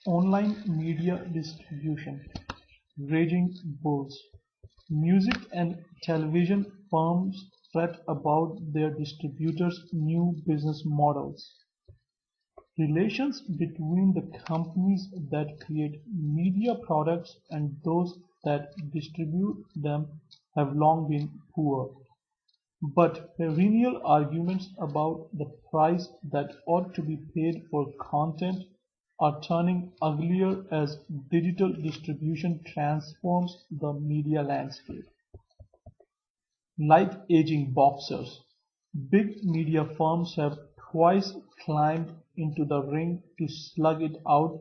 Online media distribution: raging bulls. Music and television firms fret about their distributors' new business models. Relations between the companies that create media products and those that distribute them have long been poor, but perennial arguments about the price that ought to be paid for content are turning uglier as digital distribution transforms the media landscape. Like aging boxers, big media firms have twice climbed into the ring to slug it out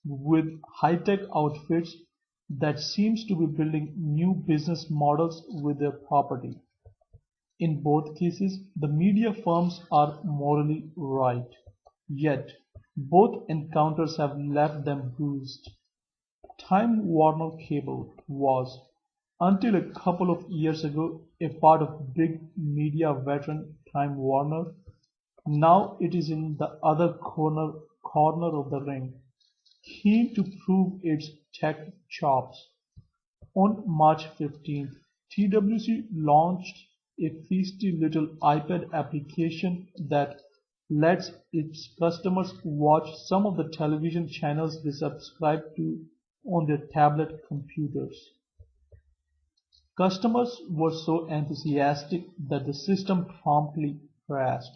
with high-tech outfits that seems to be building new business models with their property. In both cases, the media firms are morally right, yet both encounters have left them bruised. Time Warner Cable was, until a couple of years ago, a part of big media veteran Time Warner. Now it is in the other corner of the ring, keen to prove its tech chops. On March 15th, TWC launched a feisty little iPad application that lets its customers watch some of the television channels they subscribe to on their tablet computers. Customers were so enthusiastic that the system promptly crashed.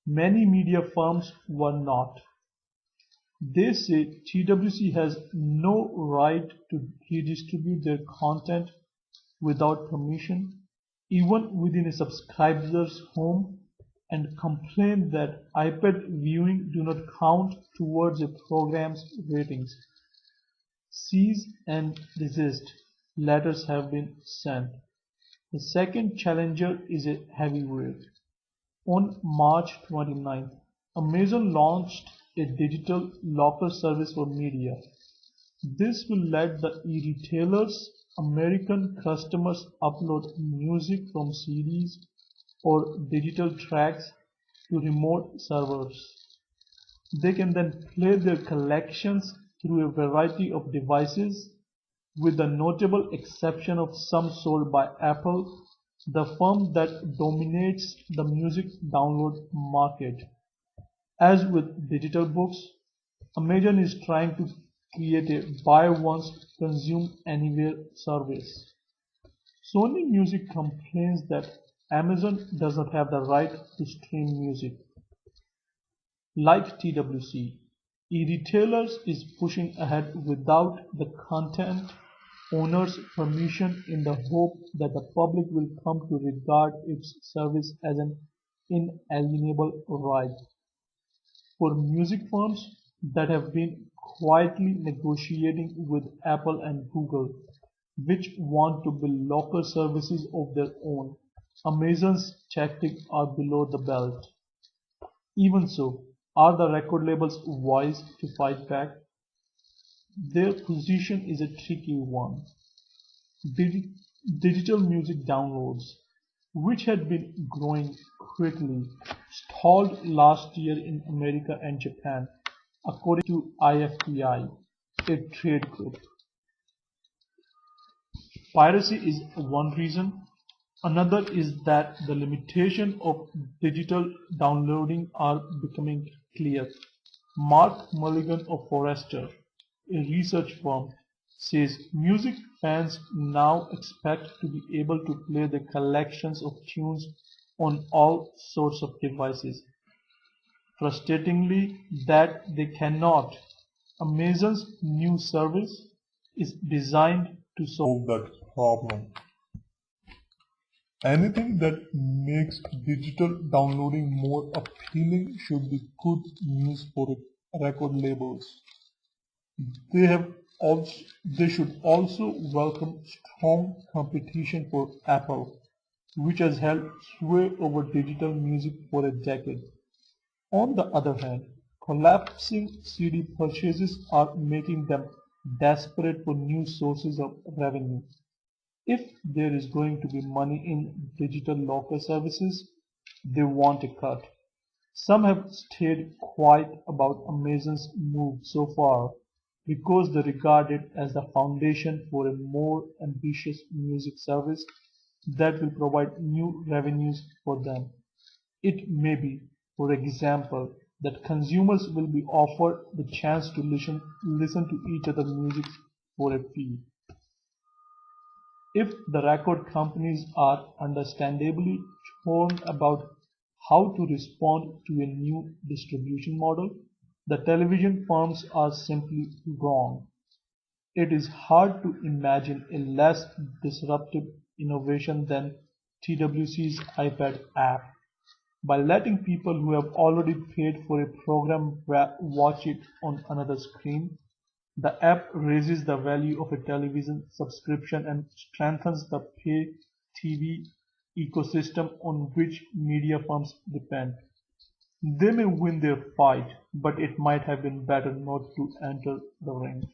Many media firms were not. They say TWC has no right to redistribute their content without permission, even within a subscriber's home, and complain that iPad viewing do not count towards a program's ratings. Cease and desist letters have been sent. The second challenger is a heavyweight. On March 29th, Amazon launched a digital locker service for media. This will let the e-retailer's American customers upload music from CDs or digital tracks to remote servers. They can then play their collections through a variety of devices, with the notable exception of some sold by Apple, the firm that dominates the music download market. As with digital books, Amazon is trying to create a buy once, consume anywhere service. Sony Music complains that Amazon does not have the right to stream music. Like TWC, e-retailers is pushing ahead without the content owner's permission in the hope that the public will come to regard its service as an inalienable right. For music firms that have been quietly negotiating with Apple and Google, which want to build local services of their own, Amazon's tactics are below the belt. Even so, are the record labels wise to fight back? Their position is a tricky one. Digi- Digital music downloads, which had been growing quickly, stalled last year in America and Japan, according to IFPI, a trade group. Piracy is one reason. Another is that the limitations of digital downloading are becoming clear. Mark Mulligan of Forrester, a research firm, says music fans now expect to be able to play the collections of tunes on all sorts of devices. Frustratingly, that they cannot. Amazon's new service is designed to solve that problem. Anything that makes digital downloading more appealing should be good news for record labels. They have also they should also welcome strong competition for Apple, which has held sway over digital music for a decade. On the other hand, collapsing CD purchases are making them desperate for new sources of revenue. If there is going to be money in digital locker services, they want a cut. Some have stayed quiet about Amazon's move so far, because they regard it as the foundation for a more ambitious music service that will provide new revenues for them. It may be, for example, that consumers will be offered the chance to listen to each other's music for a fee. If the record companies are understandably torn about how to respond to a new distribution model, the television firms are simply wrong. It is hard to imagine a less disruptive innovation than TWC's iPad app. By letting people who have already paid for a program watch it on another screen, the app raises the value of a television subscription and strengthens the pay TV ecosystem on which media firms depend. They may win their fight, but it might have been better not to enter the ring.